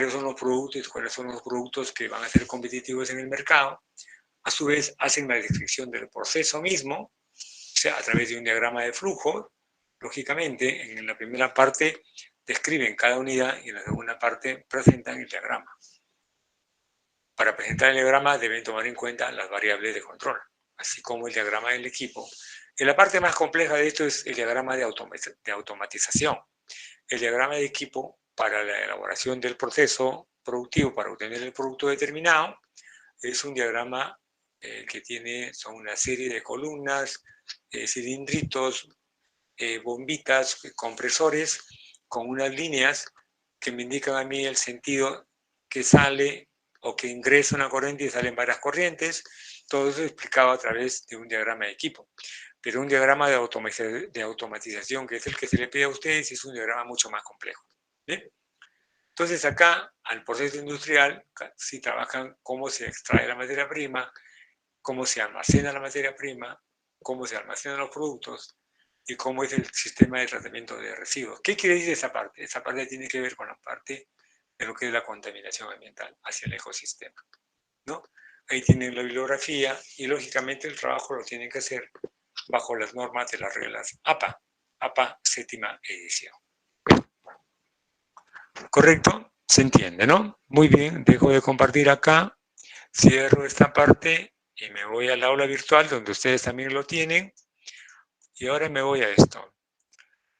son los productos, cuáles son los productos que van a ser competitivos en el mercado. A su vez, hacen la descripción del proceso mismo, o sea, a través de un diagrama de flujo. Lógicamente, en la primera parte describen cada unidad y en la segunda parte presentan el diagrama. Para presentar el diagrama deben tomar en cuenta las variables de control, así como el diagrama del equipo. Y la parte más compleja de esto es el diagrama de automatización. El diagrama de equipo para la elaboración del proceso productivo para obtener el producto determinado es un diagrama que son una serie de columnas, cilindritos, bombitas, compresores, con unas líneas que me indican a mí el sentido que sale o que ingresa una corriente y salen varias corrientes. Todo eso explicado a través de un diagrama de equipo. Pero un diagrama de automatización, que es el que se le pide a ustedes, es un diagrama mucho más complejo. ¿Bien? Entonces acá, al proceso industrial, si trabajan cómo se extrae la materia prima, cómo se almacena la materia prima, cómo se almacenan los productos y cómo es el sistema de tratamiento de residuos. ¿Qué quiere decir esa parte? Esa parte tiene que ver con la parte de lo que es la contaminación ambiental hacia el ecosistema, ¿no? Ahí tienen la bibliografía y lógicamente el trabajo lo tienen que hacer bajo las normas de las reglas APA séptima edición. ¿Correcto? Se entiende, ¿no? Muy bien, dejo de compartir acá, cierro esta parte y me voy al aula virtual donde ustedes también lo tienen. Y ahora me voy a esto.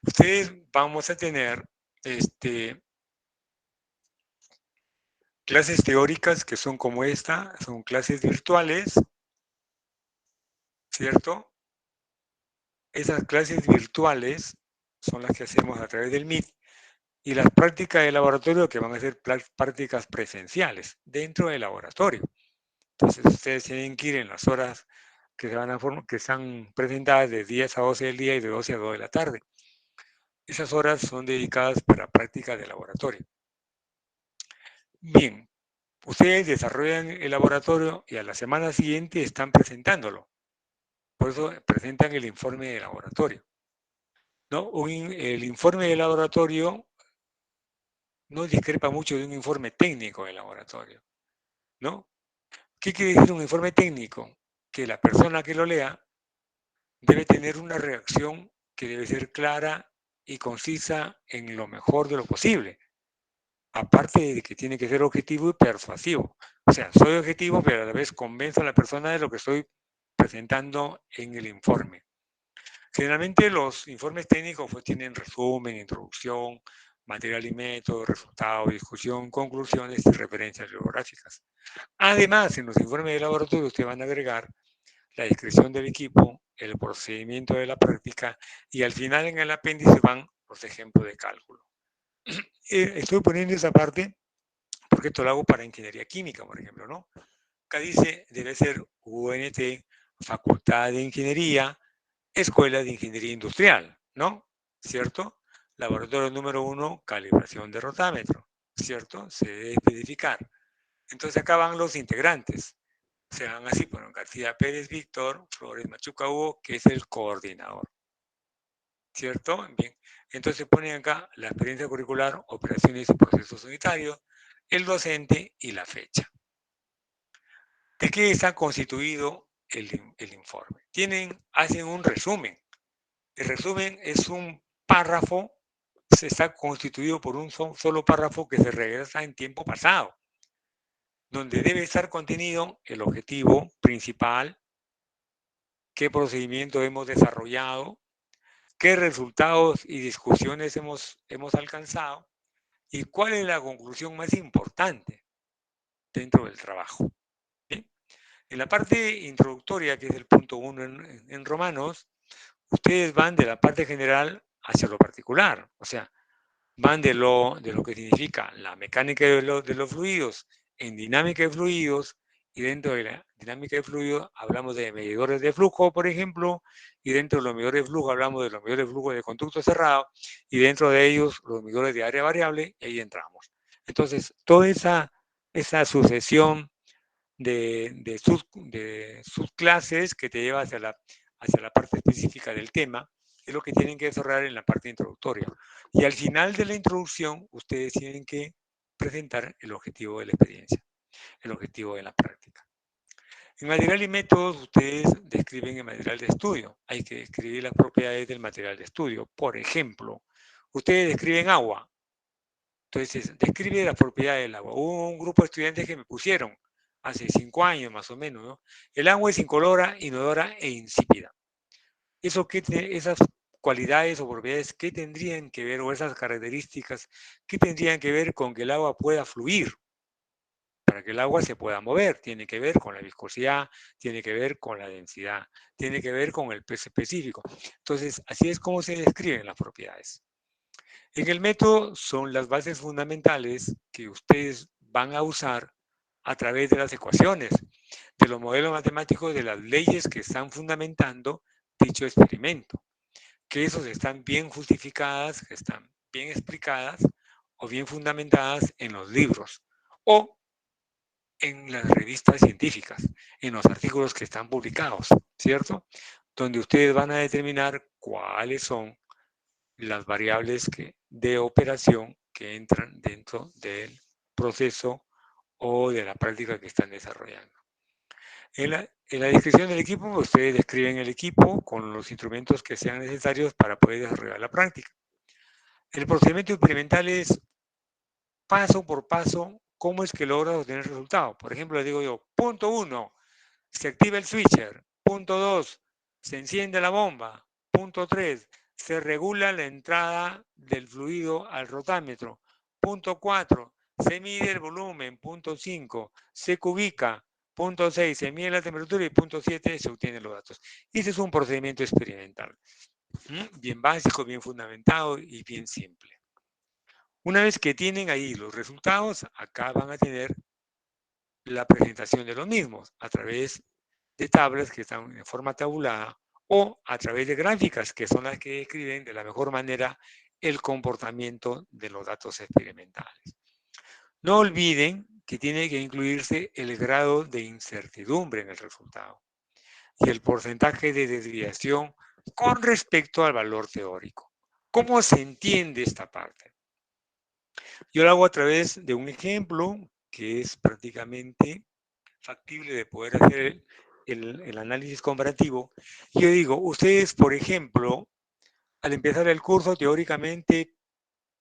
Ustedes vamos a tener clases teóricas que son como esta, son clases virtuales, ¿cierto? Esas clases virtuales son las que hacemos a través del Meet y las prácticas de laboratorio que van a ser prácticas presenciales dentro del laboratorio. Entonces ustedes tienen que ir en las horas que están presentadas de 10 a 12 del día y de 12 a 2 de la tarde. Esas horas son dedicadas para prácticas de laboratorio. Bien, ustedes desarrollan el laboratorio y a la semana siguiente están presentándolo. Por eso presentan el informe de laboratorio, ¿no? El informe de laboratorio no discrepa mucho de un informe técnico de laboratorio, ¿no? ¿Qué quiere decir un informe técnico? Que la persona que lo lea debe tener una reacción que debe ser clara y concisa en lo mejor de lo posible. Aparte de que tiene que ser objetivo y persuasivo. O sea, soy objetivo, pero a la vez convenzo a la persona de lo que estoy presentando en el informe. Generalmente los informes técnicos pues, tienen resumen, introducción, material y método, resultado, discusión, conclusiones y referencias bibliográficas. Además, en los informes de laboratorio ustedes van a agregar la descripción del equipo, el procedimiento de la práctica y al final en el apéndice van los ejemplos de cálculo. Estoy poniendo esa parte porque esto lo hago para ingeniería química, por ejemplo, ¿no? Acá dice, debe ser UNT, Facultad de Ingeniería, Escuela de Ingeniería Industrial, ¿no? ¿Cierto? Laboratorio número 1, calibración de rotámetro, ¿cierto? Se debe especificar. Entonces acá van los integrantes. Se van así, bueno, García Pérez Víctor, Flores Machuca Hugo, que es el coordinador. ¿Cierto? Bien. Entonces ponen acá la experiencia curricular, operaciones y procesos unitarios, el docente y la fecha. ¿De qué está constituido el informe? Hacen un resumen. El resumen es un párrafo, está constituido por un solo párrafo que se regresa en tiempo pasado, donde debe estar contenido el objetivo principal, qué procedimiento hemos desarrollado, qué resultados y discusiones hemos alcanzado y cuál es la conclusión más importante dentro del trabajo. ¿Bien? En la parte introductoria, que es el punto 1 en Romanos, ustedes van de la parte general hacia lo particular, o sea, van de lo que significa la mecánica de los fluidos en dinámica de fluidos, y dentro de la dinámica de fluidos hablamos de medidores de flujo, por ejemplo, y dentro de los medidores de flujo hablamos de los medidores de flujo de conducto cerrado, y dentro de ellos los medidores de área variable, y ahí entramos. Entonces, toda esa sucesión de subclases que te lleva hacia la parte específica del tema, es lo que tienen que desarrollar en la parte introductoria. Y al final de la introducción, ustedes tienen que presentar el objetivo de la experiencia, el objetivo de la práctica. En material y métodos, ustedes describen el material de estudio. Hay que describir las propiedades del material de estudio. Por ejemplo, ustedes describen agua. Entonces, describe las propiedades del agua. Hubo un grupo de estudiantes que me pusieron hace 5 años más o menos, ¿no? El agua es incolora, inodora e insípida. Esas cualidades o propiedades, ¿qué tendrían que ver, o esas características, qué tendrían que ver con que el agua pueda fluir? Para que el agua se pueda mover, tiene que ver con la viscosidad, tiene que ver con la densidad, tiene que ver con el peso específico. Entonces, así es como se describen las propiedades. En el método son las bases fundamentales que ustedes van a usar a través de las ecuaciones, de los modelos matemáticos, de las leyes que están fundamentando dicho experimento, que esos están bien justificadas, que están bien explicadas o bien fundamentadas en los libros o en las revistas científicas, en los artículos que están publicados, ¿cierto? Donde ustedes van a determinar cuáles son las variables de operación que entran dentro del proceso o de la práctica que están desarrollando. En la descripción del equipo, ustedes describen el equipo con los instrumentos que sean necesarios para poder desarrollar la práctica. El procedimiento experimental es paso por paso cómo es que logras obtener el resultado. Por ejemplo, les digo yo, punto 1, se activa el switcher. Punto 2, se enciende la bomba. Punto 3, se regula la entrada del fluido al rotámetro. Punto 4, se mide el volumen. Punto 5, se cubica. Punto 6, se mide la temperatura. Y punto 7, se obtienen los datos. Ese es un procedimiento experimental. Bien básico, bien fundamentado y bien simple. Una vez que tienen ahí los resultados, acá van a tener la presentación de los mismos a través de tablas que están en forma tabulada o a través de gráficas que son las que describen de la mejor manera el comportamiento de los datos experimentales. No olviden que tiene que incluirse el grado de incertidumbre en el resultado y el porcentaje de desviación con respecto al valor teórico. ¿Cómo se entiende esta parte? Yo lo hago a través de un ejemplo que es prácticamente factible de poder hacer el análisis comparativo. Yo digo, ustedes, por ejemplo, al empezar el curso, teóricamente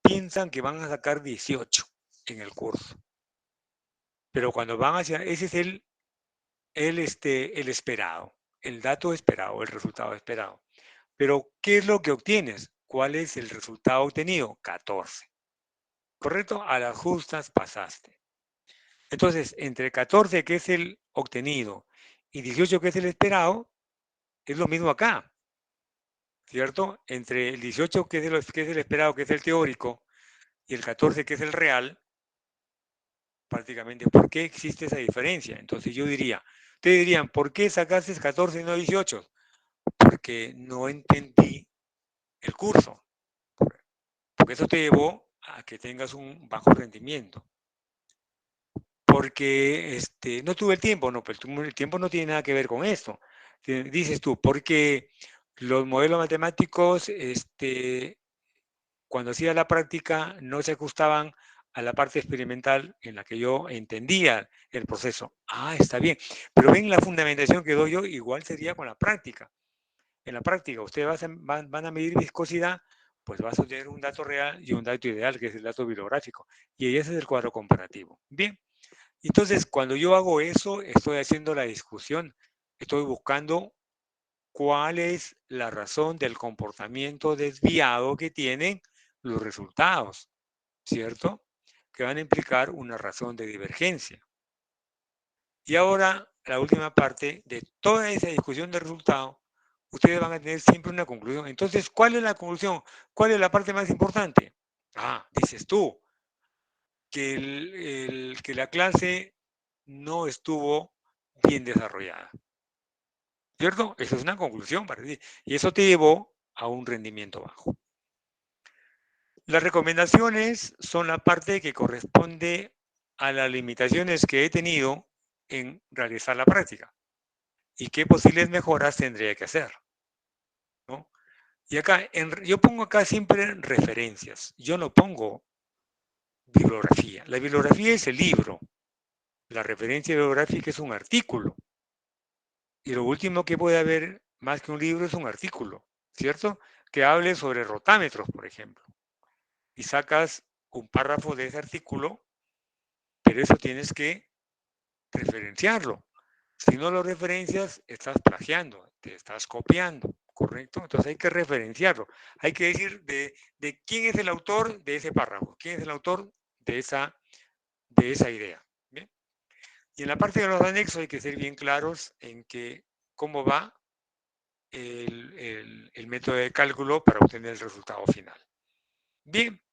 piensan que van a sacar 18 en el curso. Pero cuando van hacia, ese es el esperado, el dato esperado, el resultado esperado. Pero, ¿qué es lo que obtienes? ¿Cuál es el resultado obtenido? 14. ¿Correcto? A las justas pasaste. Entonces, entre 14, que es el obtenido, y 18, que es el esperado, es lo mismo acá, ¿cierto? Entre el 18, que es el esperado, que es el teórico, y el 14, que es el real, prácticamente, ¿por qué existe esa diferencia? Entonces yo diría, ustedes dirían, ¿por qué sacaste 14 y no 18? Porque no entendí el curso, porque eso te llevó a que tengas un bajo rendimiento. Porque no tuve el tiempo, no, pero el tiempo no tiene nada que ver con esto. Dices tú, porque los modelos matemáticos, cuando hacía la práctica, no se ajustaban a la parte experimental en la que yo entendía el proceso. Ah, está bien. Pero ven la fundamentación que doy yo, igual sería con la práctica. En la práctica, ustedes van a medir viscosidad, pues vas a obtener un dato real y un dato ideal, que es el dato bibliográfico. Y ese es el cuadro comparativo. Bien. Entonces, cuando yo hago eso, estoy haciendo la discusión, estoy buscando cuál es la razón del comportamiento desviado que tienen los resultados, ¿cierto? Que van a implicar una razón de divergencia. Y ahora, la última parte de toda esa discusión de resultado, ustedes van a tener siempre una conclusión. Entonces, ¿cuál es la conclusión? ¿Cuál es la parte más importante? Ah, dices tú, que la clase no estuvo bien desarrollada. ¿Cierto? Esa es una conclusión para ti. Y eso te llevó a un rendimiento bajo. Las recomendaciones son la parte que corresponde a las limitaciones que he tenido en realizar la práctica y qué posibles mejoras tendría que hacer, ¿no? Y acá, yo pongo acá siempre referencias. Yo no pongo bibliografía. La bibliografía es el libro. La referencia bibliográfica es un artículo. Y lo último que puede haber más que un libro es un artículo, ¿cierto? Que hable sobre rotámetros, por ejemplo. Y sacas un párrafo de ese artículo, pero eso tienes que referenciarlo. Si no lo referencias, estás plagiando, te estás copiando, ¿correcto? Entonces hay que referenciarlo. Hay que decir de quién es el autor de ese párrafo, quién es el autor de esa idea. ¿Bien? Y en la parte de los anexos hay que ser bien claros en que cómo va el método de cálculo para obtener el resultado final. Bien,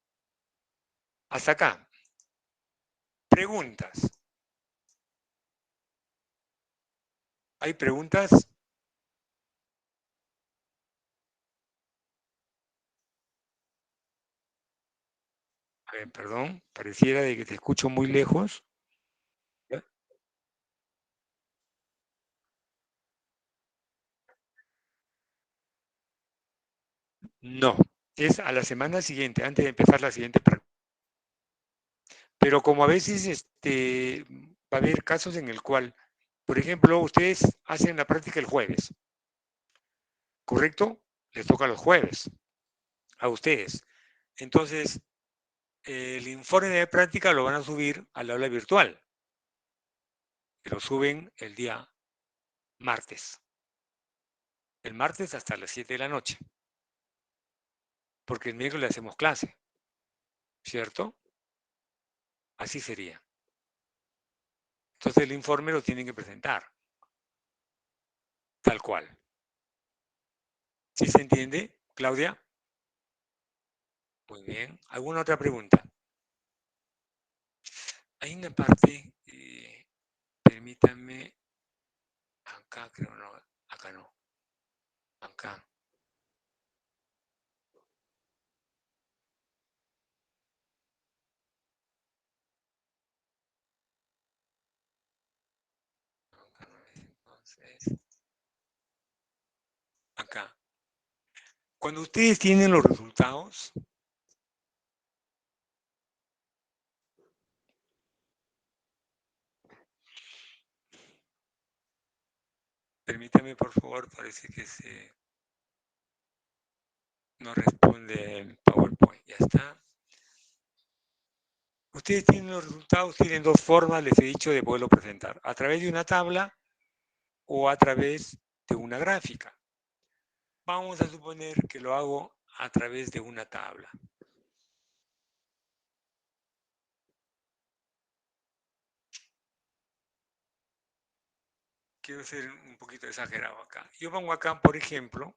hasta acá. Preguntas. ¿Hay preguntas? A ver, perdón, pareciera de que te escucho muy lejos. ¿Ya? No, es a la semana siguiente, antes de empezar la siguiente práctica. Pero como a veces va a haber casos en el cual, por ejemplo, ustedes hacen la práctica el jueves, ¿correcto? Les toca los jueves a ustedes. Entonces, el informe de práctica lo van a subir al aula virtual. Y lo suben el día martes. El martes hasta las 7 de la noche. Porque el miércoles hacemos clase, ¿cierto? Así sería. Entonces el informe lo tienen que presentar, tal cual. ¿Sí se entiende, Claudia? Muy bien. ¿Alguna otra pregunta? Hay una parte, permítanme, acá creo no, acá no, acá. Acá no es, entonces, acá. Cuando ustedes tienen los resultados, permítame por favor, parece que no responde el PowerPoint. Ya está. Ustedes tienen los resultados, tienen dos formas, les he dicho, de poderlo presentar. A través de una tabla o a través de una gráfica. Vamos a suponer que lo hago a través de una tabla. Quiero ser un poquito exagerado acá. Yo pongo acá, por ejemplo,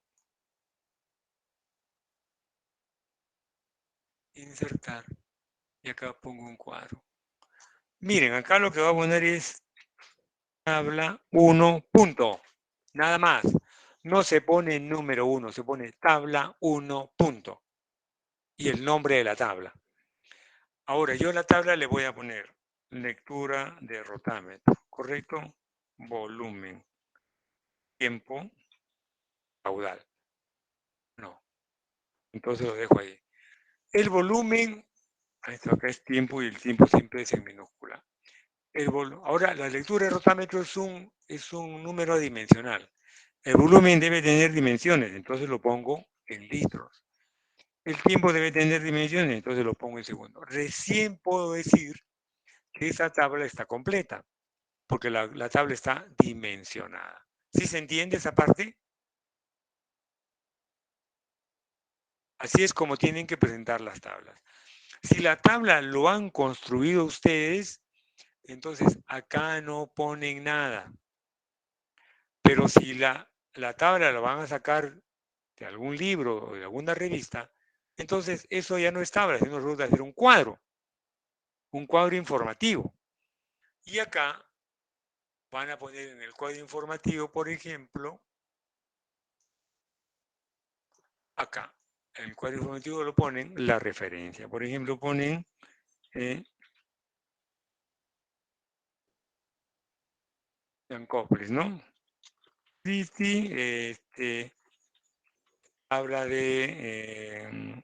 insertar, y acá pongo un cuadro. Miren, acá lo que voy a poner es tabla 1, punto. Nada más. No se pone número 1, se pone tabla 1, punto. Y el nombre de la tabla. Ahora, yo a la tabla le voy a poner lectura de rotámetro, ¿correcto? Volumen, tiempo, caudal. No, entonces lo dejo ahí. El volumen, esto acá es tiempo y el tiempo siempre es en minúscula. Ahora, la lectura de rotámetro es un número adimensional. El volumen debe tener dimensiones, entonces lo pongo en litros. El tiempo debe tener dimensiones, entonces lo pongo en segundos. Recién puedo decir que esa tabla está completa, porque la tabla está dimensionada. ¿Sí se entiende esa parte? Así es como tienen que presentar las tablas. Si la tabla lo han construido ustedes, entonces acá no ponen nada. Pero si la tabla la van a sacar de algún libro o de alguna revista, entonces eso ya no es tabla, sino resulta ser un cuadro informativo. Y acá van a poner en el cuadro informativo, por ejemplo, acá, en el cuadro informativo lo ponen la referencia. Por ejemplo, ponen Yancopoulos, ¿no? Cristi habla de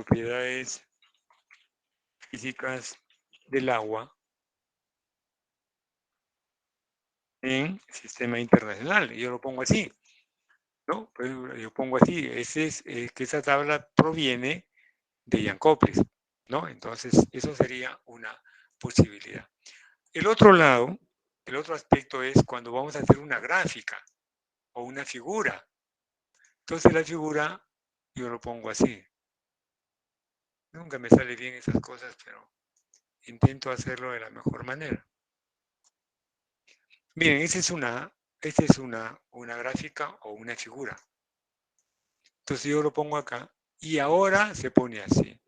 propiedades físicas del agua en sistema internacional. Yo lo pongo así, ¿no? Pues yo pongo así, que esa tabla proviene de Jankowski, ¿no? Entonces, eso sería una posibilidad. El otro lado, el otro aspecto es cuando vamos a hacer una gráfica o una figura. Entonces, la figura yo lo pongo así. Nunca me sale bien esas cosas, pero intento hacerlo de la mejor manera. Miren, esa es una gráfica o una figura. Entonces yo lo pongo acá y ahora se pone así.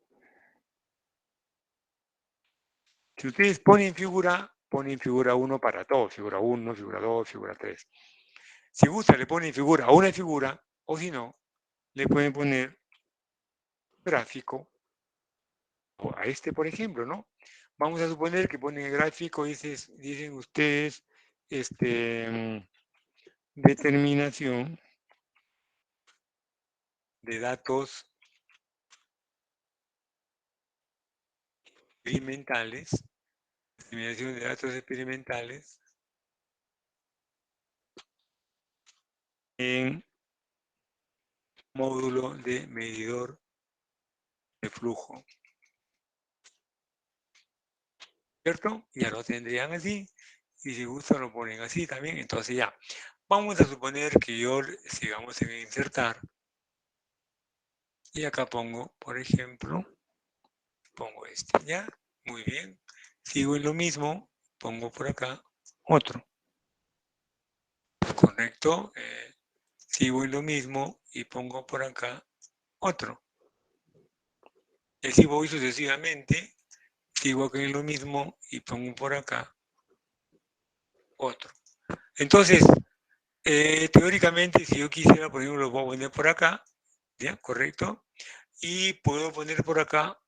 Si ustedes ponen figura 1 para todo, figura 1, figura 2, figura 3. Si gusta, le ponen figura a una figura, o si no, le pueden poner gráfico o a este, por ejemplo, ¿no? Vamos a suponer que ponen el gráfico, dicen ustedes, determinación de datos experimentales, determinación de datos experimentales en módulo de medidor de flujo, ¿cierto? Ya lo tendrían así, y si gustan lo ponen así también, entonces ya. Vamos a suponer que sigamos en insertar, y acá pongo, por ejemplo, pongo este, ¿ya? Muy bien. Sigo en lo mismo, pongo por acá otro, ¿correcto? Sigo en lo mismo y pongo por acá otro. Y así voy sucesivamente, sigo aquí en lo mismo y pongo por acá otro. Entonces, teóricamente, si yo quisiera, por ejemplo, lo voy a poner por acá, ¿ya? ¿Correcto? Y puedo poner por acá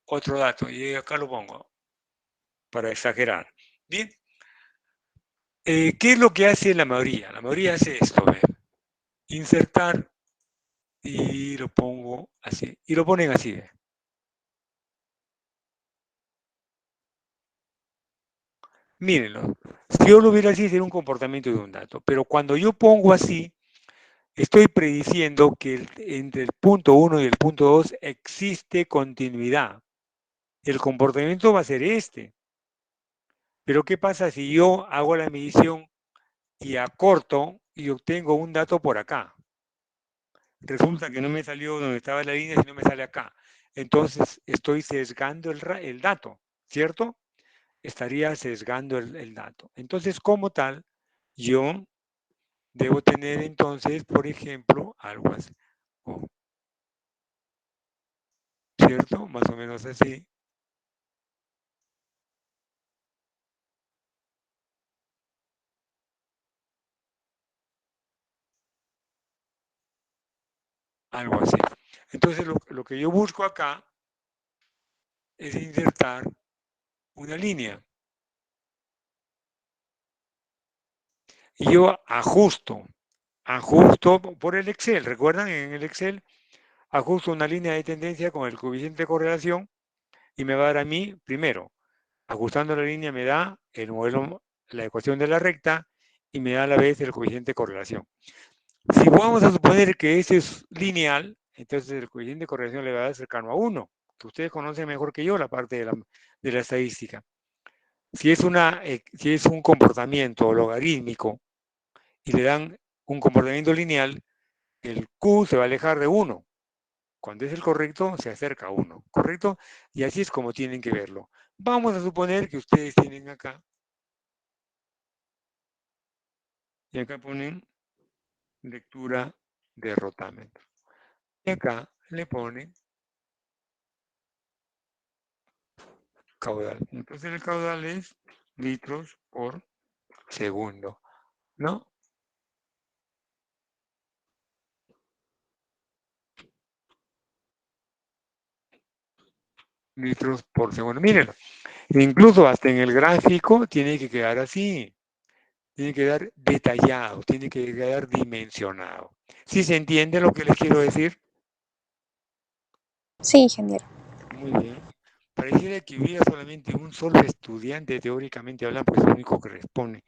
otro dato, y acá lo pongo, para exagerar. Bien, ¿qué es lo que hace la mayoría? La mayoría hace esto, ¿ve? Insertar, y lo pongo así, y lo ponen así, ¿ve? Mírenlo, si yo lo hubiera así, sería un comportamiento de un dato, pero cuando yo pongo así, estoy prediciendo que entre el punto 1 y el punto 2 existe continuidad. El comportamiento va a ser este. Pero ¿qué pasa si yo hago la medición y acorto y obtengo un dato por acá? Resulta que no me salió donde estaba la línea, sino me sale acá. Entonces estoy sesgando el dato, ¿cierto? Estaría sesgando el dato. Entonces, como tal, yo debo tener entonces, por ejemplo, algo así, ¿cierto? Más o menos así. Algo así. Entonces, lo que yo busco acá es insertar una línea. Y yo ajusto por el Excel. ¿Recuerdan? En el Excel ajusto una línea de tendencia con el coeficiente de correlación y me va a dar a mí, primero, ajustando la línea me da el modelo, la ecuación de la recta y me da a la vez el coeficiente de correlación. Si vamos a suponer que ese es lineal, entonces el coeficiente de correlación le va a dar cercano a 1, que ustedes conocen mejor que yo la parte de la estadística. Si es un comportamiento logarítmico y le dan un comportamiento lineal, el Q se va a alejar de 1. Cuando es el correcto, se acerca a 1, ¿correcto? Y así es como tienen que verlo. Vamos a suponer que ustedes tienen acá, y acá ponen lectura de rotámetro. Y acá le ponen caudal. Entonces el caudal es litros por segundo, ¿no? Litros por segundo. Miren, incluso hasta en el gráfico tiene que quedar así. Tiene que quedar detallado, tiene que quedar dimensionado. ¿Sí se entiende lo que les quiero decir? Sí, ingeniero. Muy bien. Pareciera que hubiera solamente un solo estudiante teóricamente hablando, porque es el único que responde.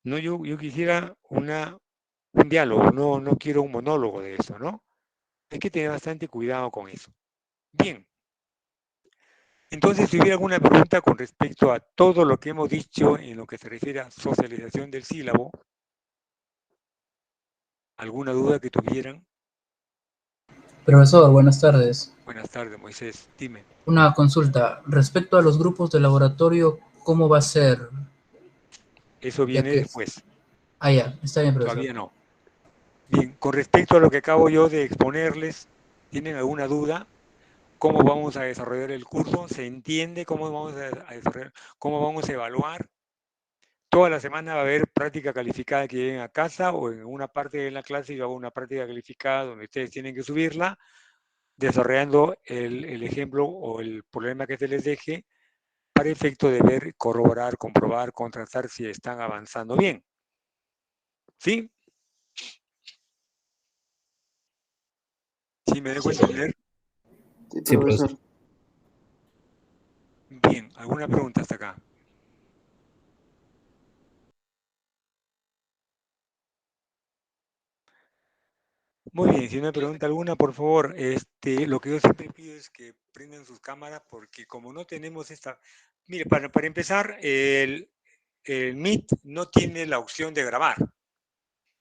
No, yo quisiera un diálogo, no quiero un monólogo de eso, ¿no? Hay que tener bastante cuidado con eso. Bien, entonces si hubiera alguna pregunta con respecto a todo lo que hemos dicho en lo que se refiere a socialización del sílabo, alguna duda que tuvieran. Profesor, buenas tardes. Buenas tardes, Moisés, dime. Una consulta. Respecto a los grupos de laboratorio, ¿cómo va a ser? Eso Ya viene que... después, Ah, ya, está bien, profesor. todavía no. Bien, con respecto a lo que acabo yo de exponerles, ¿tienen alguna duda? ¿Cómo vamos a desarrollar el curso? ¿Se entiende cómo vamos a desarrollar, cómo vamos a evaluar? Toda la semana va a haber práctica calificada que lleguen a casa o en una parte de la clase yo hago una práctica calificada donde ustedes tienen que subirla, desarrollando el ejemplo o el problema que se les deje para efecto de ver, corroborar, comprobar, contrastar si están avanzando bien. ¿Sí? ¿Sí me dejo entender? Sí, Sí, profesor. profesor. Bien, ¿alguna pregunta hasta acá? Muy bien, si no hay pregunta alguna, por favor, lo que yo siempre pido es que prendan sus cámaras porque como no tenemos esta... Mire, para empezar, el Meet no tiene la opción de grabar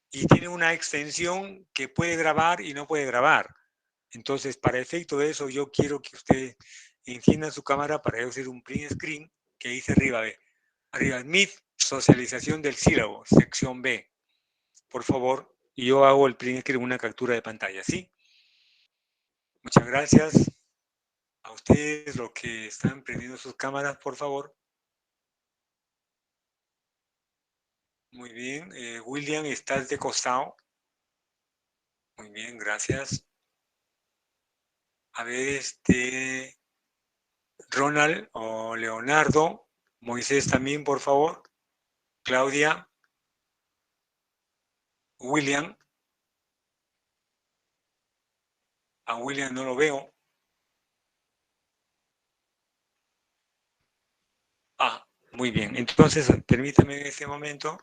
y tiene una extensión que puede grabar y no puede grabar. Entonces, para efecto de eso, yo quiero que usted encienda su cámara para yo hacer un print screen que dice arriba, ve, arriba, Meet, socialización del sílabo, sección B, por favor, y yo hago el print screen, una captura de pantalla, ¿sí? Muchas gracias a ustedes, los que están prendiendo sus cámaras, por favor. Muy bien. William, ¿estás de costado? Muy bien, gracias. A ver, Ronald o Leonardo, Moisés también, por favor. Claudia, William. A William no lo veo. Ah, muy bien. Entonces, permítame en este momento.